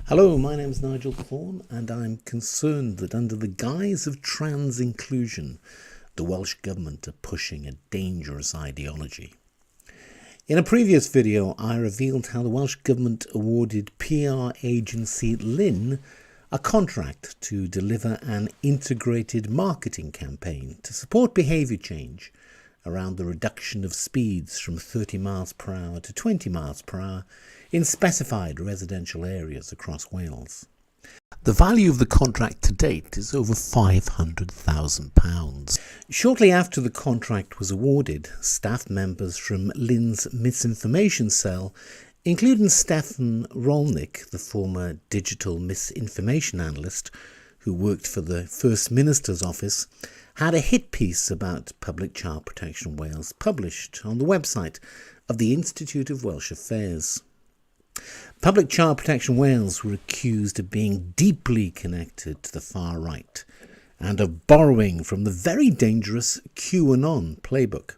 Hello, my name is Nigel Thorne, and I'm concerned that under the guise of trans inclusion, the Welsh Government are pushing a dangerous ideology. In a previous video, I revealed how the Welsh Government awarded PR agency Lynn a contract to deliver an integrated marketing campaign to support behaviour change around the reduction of speeds from 30 miles per hour to 20 miles per hour in specified residential areas across Wales. The value of the contract to date is over £500,000. Shortly after the contract was awarded, staff members from Lynn's misinformation cell, including Stefan Rolnick, the former digital misinformation analyst who worked for the First Minister's office, had a hit piece about Public Child Protection Wales published on the website of the Institute of Welsh Affairs. Public Child Protection Wales were accused of being deeply connected to the far right and of borrowing from the very dangerous QAnon playbook.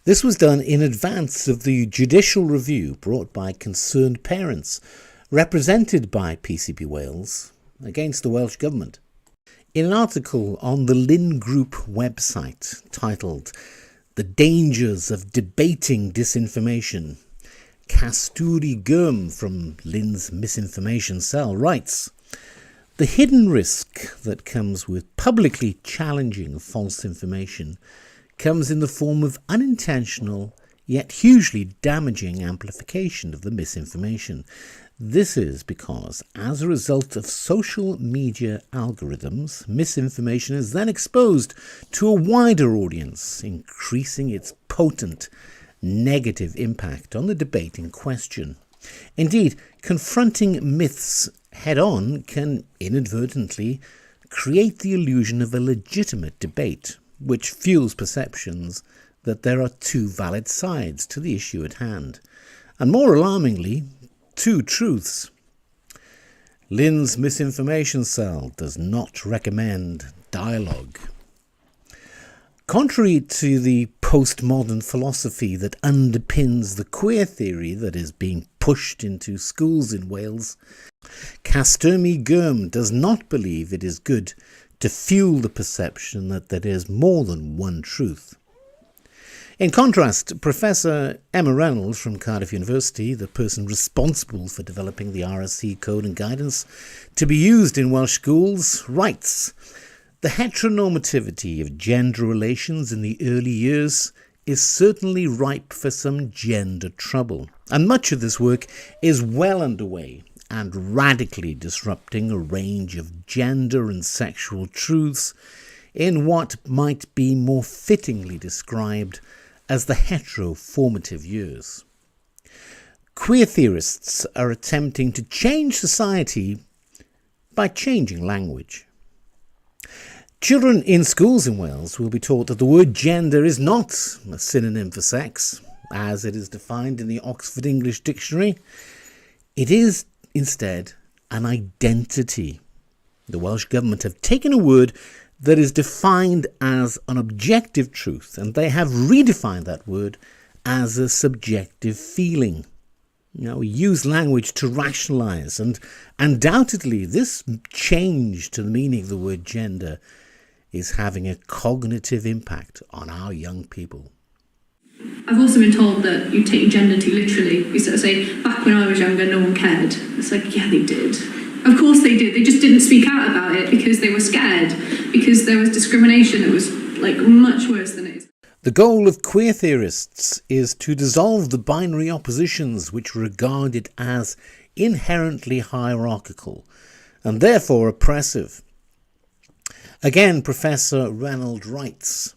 This was done in advance of the judicial review brought by concerned parents, represented by PCP Wales, against the Welsh Government. In an article on the Lynn Group website titled "The Dangers of Debating Disinformation," Casturi Gurm from Lynn's misinformation cell writes, "The hidden risk that comes with publicly challenging false information comes in the form of unintentional yet hugely damaging amplification of the misinformation. This is because, as a result of social media algorithms, misinformation is then exposed to a wider audience, increasing its potent negative impact on the debate in question. Indeed, confronting myths head-on can inadvertently create the illusion of a legitimate debate, which fuels perceptions that there are two valid sides to the issue at hand, and more alarmingly, two truths. Lynn's misinformation cell does not recommend dialogue. Contrary to the postmodern philosophy that underpins the queer theory that is being pushed into schools in Wales, Casturi Gurm does not believe it is good to fuel the perception that there is more than one truth. In contrast, Professor Emma Reynolds from Cardiff University, the person responsible for developing the RSC code and guidance to be used in Welsh schools, writes, "The heteronormativity of gender relations in the early years is certainly ripe for some gender trouble, and much of this work is well underway and radically disrupting a range of gender and sexual truths in what might be more fittingly described as the heteroformative years. Queer theorists are attempting to change society by changing language. Children in schools in Wales will be taught that the word gender is not a synonym for sex, as it is defined in the Oxford English Dictionary. It is instead an identity. The Welsh Government have taken a word that is defined as an objective truth, and they have redefined that word as a subjective feeling. We use language to rationalise, and undoubtedly this change to the meaning of the word gender is having a cognitive impact on our young people." I've also been told that you take gender too literally. You sort of say, back when I was younger, no one cared. It's like, yeah, they did. Of course they did. They just didn't speak out about it because they were scared, because there was discrimination that was much worse than it is. The goal of queer theorists is to dissolve the binary oppositions which are regarded as inherently hierarchical and therefore oppressive. Again, Professor Reynolds writes,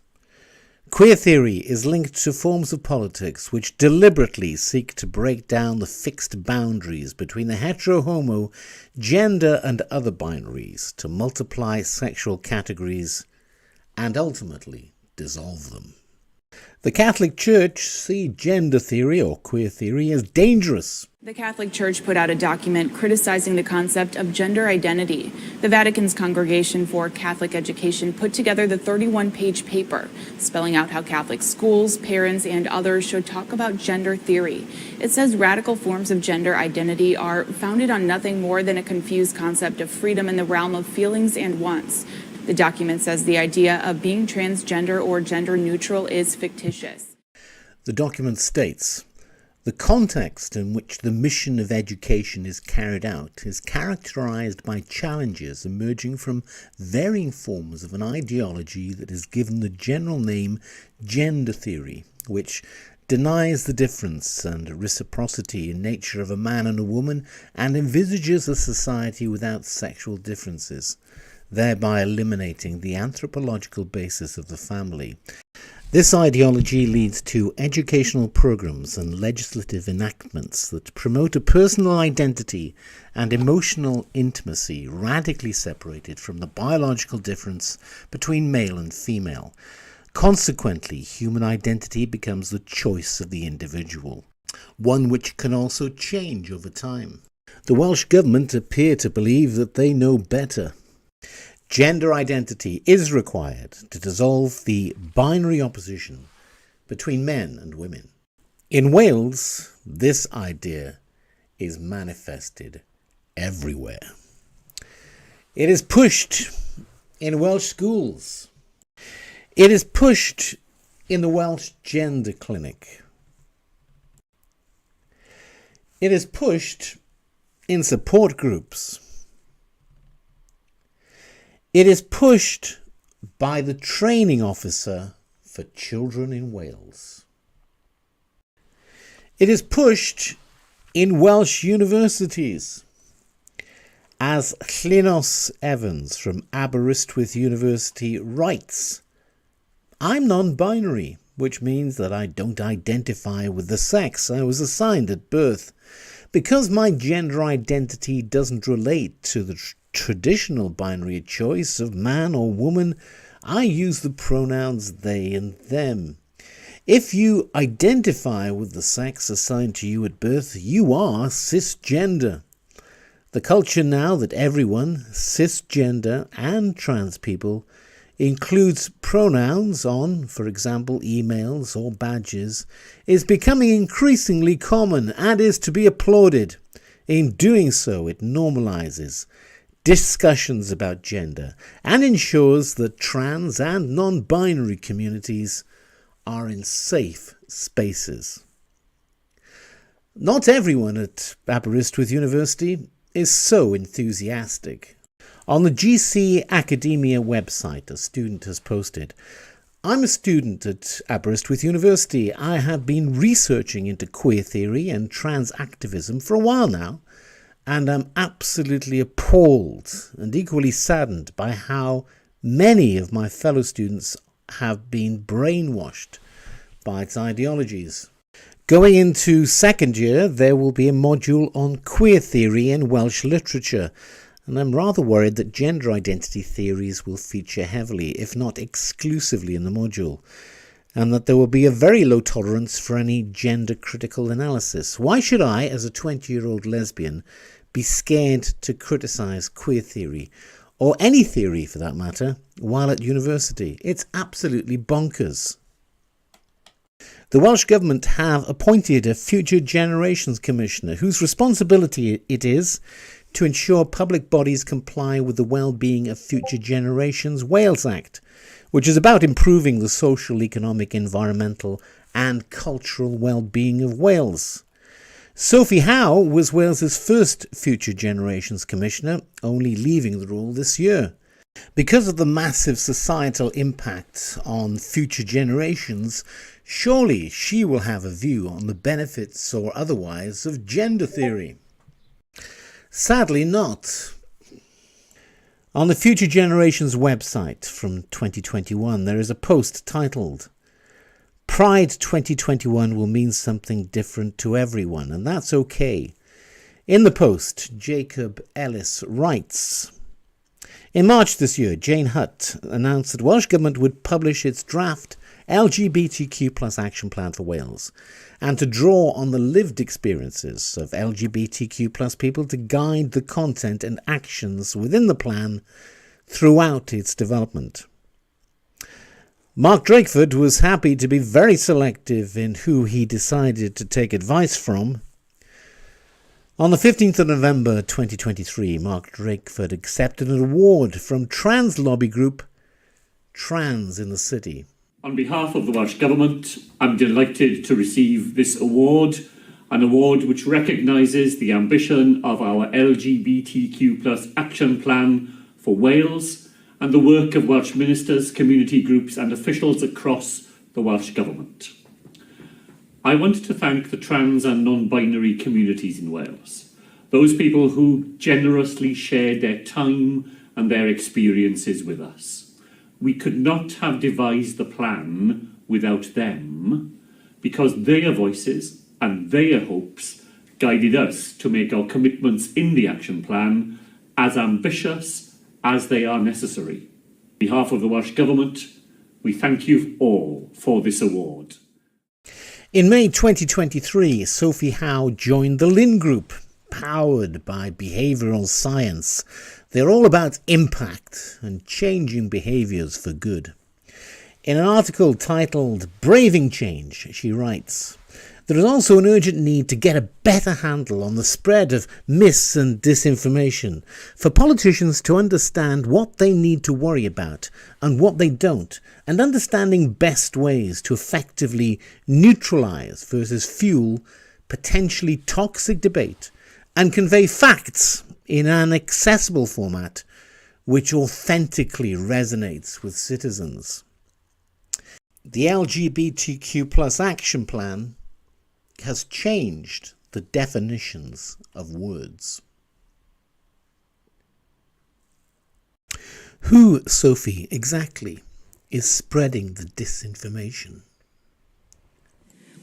"Queer theory is linked to forms of politics which deliberately seek to break down the fixed boundaries between the hetero-homo, gender and other binaries, to multiply sexual categories and ultimately dissolve them. The Catholic Church see gender theory or queer theory as dangerous The Catholic Church put out a document criticizing the concept of gender identity. The Vatican's Congregation for Catholic Education put together the 31-page paper, spelling out how Catholic schools, parents, and others should talk about gender theory. It says radical forms of gender identity are founded on nothing more than a confused concept of freedom in the realm of feelings and wants. The document says the idea of being transgender or gender neutral is fictitious. The document states, the context in which the mission of education is carried out is characterized by challenges emerging from varying forms of an ideology that is given the general name gender theory, which denies the difference and reciprocity in nature of a man and a woman and envisages a society without sexual differences, thereby eliminating the anthropological basis of the family. This ideology leads to educational programs and legislative enactments that promote a personal identity and emotional intimacy radically separated from the biological difference between male and female. Consequently, human identity becomes the choice of the individual, one which can also change over time. The Welsh Government appear to believe that they know better. Gender identity is required to dissolve the binary opposition between men and women. In Wales, this idea is manifested everywhere. It is pushed in Welsh schools. It is pushed in the Welsh Gender Clinic. It is pushed in support groups. It is pushed by the training officer for children in Wales. It is pushed in Welsh universities. As Llynos Evans from Aberystwyth University writes, I'm non-binary, which means that I don't identify with the sex I was assigned at birth. Because my gender identity doesn't relate to the traditional binary choice of man or woman, I use the pronouns they and them. If you identify with the sex assigned to you at birth, you are cisgender. The culture now that everyone, cisgender and trans people, includes pronouns on, for example, emails or badges, is becoming increasingly common and is to be applauded. In doing so, it normalizes discussions about gender and ensures that trans and non-binary communities are in safe spaces. Not everyone at Aberystwyth University is so enthusiastic. On the GC Academia website, a student has posted, I'm a student at Aberystwyth University. I have been researching into queer theory and trans activism for a while now, and I'm absolutely appalled and equally saddened by how many of my fellow students have been brainwashed by its ideologies. Going into second year, there will be a module on queer theory and Welsh literature, and I'm rather worried that gender identity theories will feature heavily, if not exclusively, in the module, and that there will be a very low tolerance for any gender-critical analysis. Why should I, as a 20-year-old lesbian, be scared to criticise queer theory, or any theory for that matter, while at university? It's absolutely bonkers. The Welsh Government have appointed a Future Generations Commissioner whose responsibility it is to ensure public bodies comply with the Wellbeing of Future Generations Wales Act, which is about improving the social, economic, environmental and cultural well-being of Wales. Sophie Howe was Wales's first Future Generations Commissioner, only leaving the role this year. Because of the massive societal impact on future generations, surely she will have a view on the benefits or otherwise of gender theory. Sadly not. On the Future Generations website from 2021, there is a post titled, Pride 2021 will mean something different to everyone, and that's okay. In the post, Jacob Ellis writes, in March this year, Jane Hutt announced that Welsh Government would publish its draft LGBTQ plus action plan for Wales, and to draw on the lived experiences of LGBTQ plus people to guide the content and actions within the plan throughout its development. Mark Drakeford was happy to be very selective in who he decided to take advice from. On the 15th of November 2023, Mark Drakeford accepted an award from trans lobby group Trans in the City. On behalf of the Welsh Government, I'm delighted to receive this award, an award which recognises the ambition of our LGBTQ+ action plan for Wales and the work of Welsh ministers, community groups and officials across the Welsh Government. I want to thank the trans and non-binary communities in Wales, those people who generously shared their time and their experiences with us. We could not have devised the plan without them, because their voices and their hopes guided us to make our commitments in the action plan as ambitious as they are necessary. On behalf of the Welsh Government, we thank you all for this award. In May 2023, Sophie Howe joined the Lynn Group, powered by behavioural science. They're all about impact and changing behaviours for good. In an article titled Braving Change, she writes, "There is also an urgent need to get a better handle on the spread of mis and disinformation, for politicians to understand what they need to worry about and what they don't, and understanding best ways to effectively neutralise versus fuel potentially toxic debate and convey facts in an accessible format which authentically resonates with citizens." The LGBTQ+ action plan has changed the definitions of words. Who, Sophie, exactly is spreading the disinformation?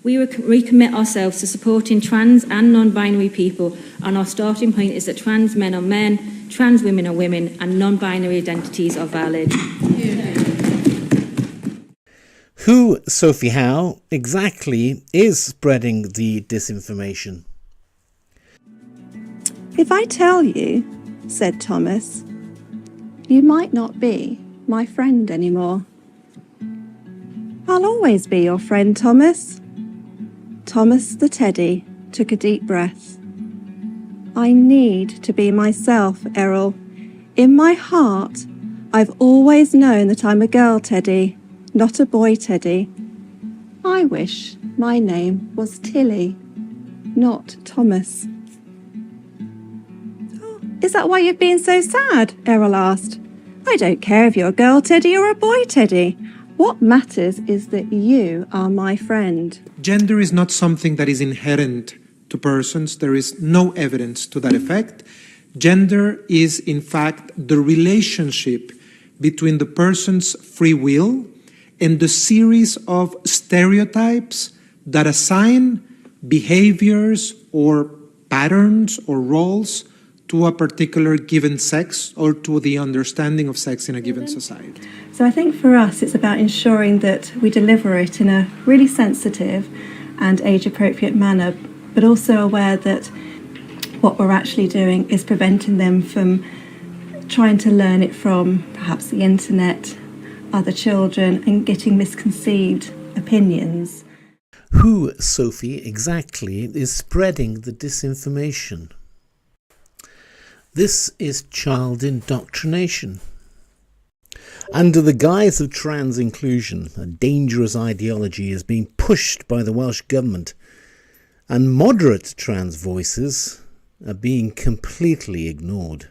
We recommit ourselves to supporting trans and non-binary people, and our starting point is that trans men are men, trans women are women, and non-binary identities are valid. Who, Sophie Howe, exactly is spreading the disinformation? "If I tell you," said Thomas, "you might not be my friend anymore." "I'll always be your friend, Thomas." Thomas the teddy took a deep breath. "I need to be myself, Errol. In my heart, I've always known that I'm a girl teddy, not a boy teddy. I wish my name was Tilly, not Thomas." "Oh, is that why you've been so sad?" Errol asked. "I don't care if you're a girl teddy or a boy teddy. What matters is that you are my friend." Gender is not something that is inherent to persons. There is no evidence to that effect. Gender is, in fact, the relationship between the person's free will and the series of stereotypes that assign behaviors or patterns or roles to a particular given sex or to the understanding of sex in a given society. So I think for us it's about ensuring that we deliver it in a really sensitive and age-appropriate manner, but also aware that what we're actually doing is preventing them from trying to learn it from perhaps the internet, other children, and getting misconceived opinions. Who, Sophie, exactly is spreading the disinformation? This is child indoctrination. Under the guise of trans inclusion, a dangerous ideology is being pushed by the Welsh Government, and moderate trans voices are being completely ignored.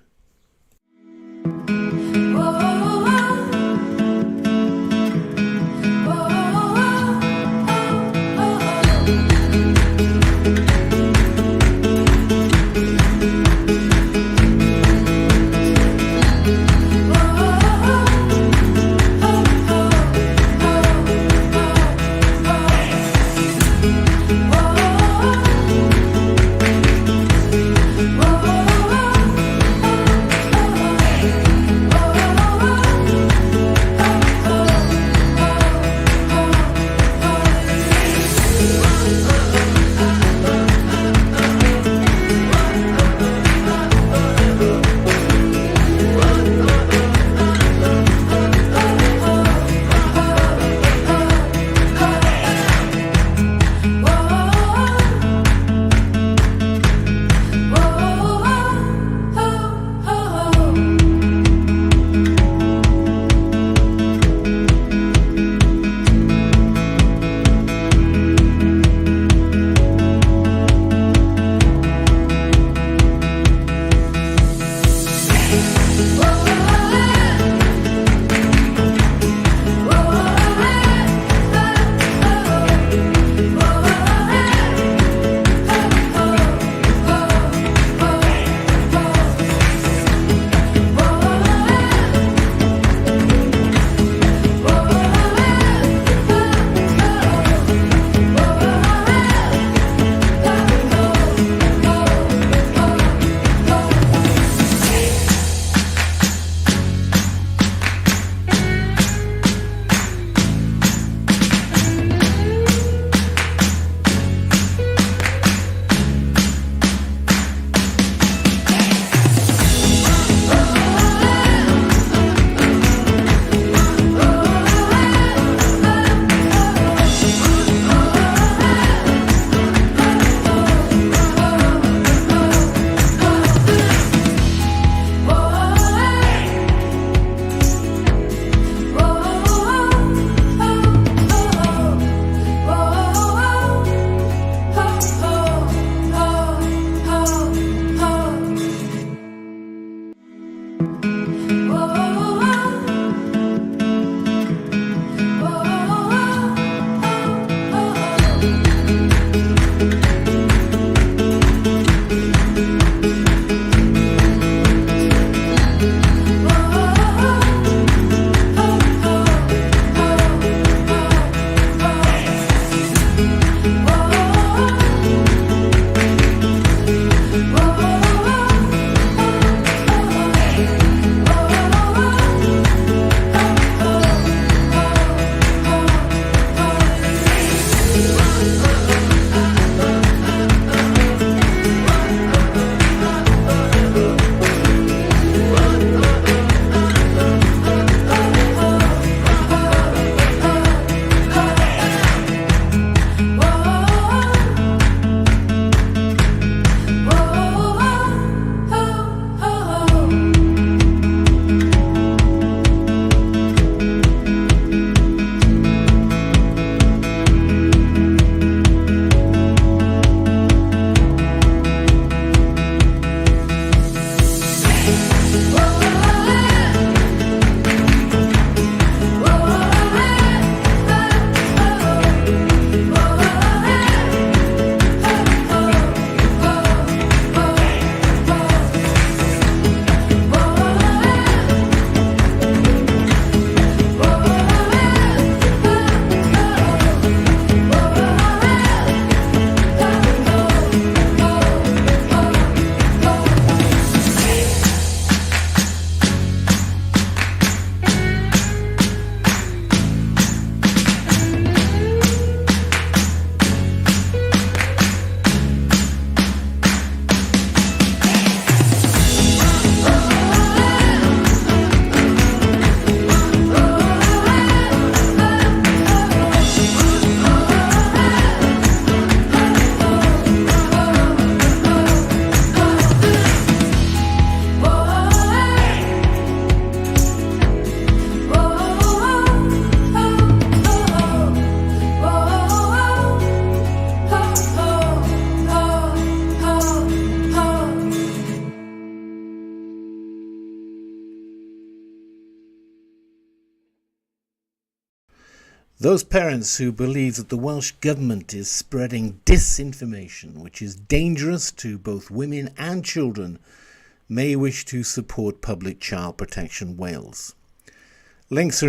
Those parents who believe that the Welsh Government is spreading disinformation, which is dangerous to both women and children, may wish to support Public Child Protection Wales. Links are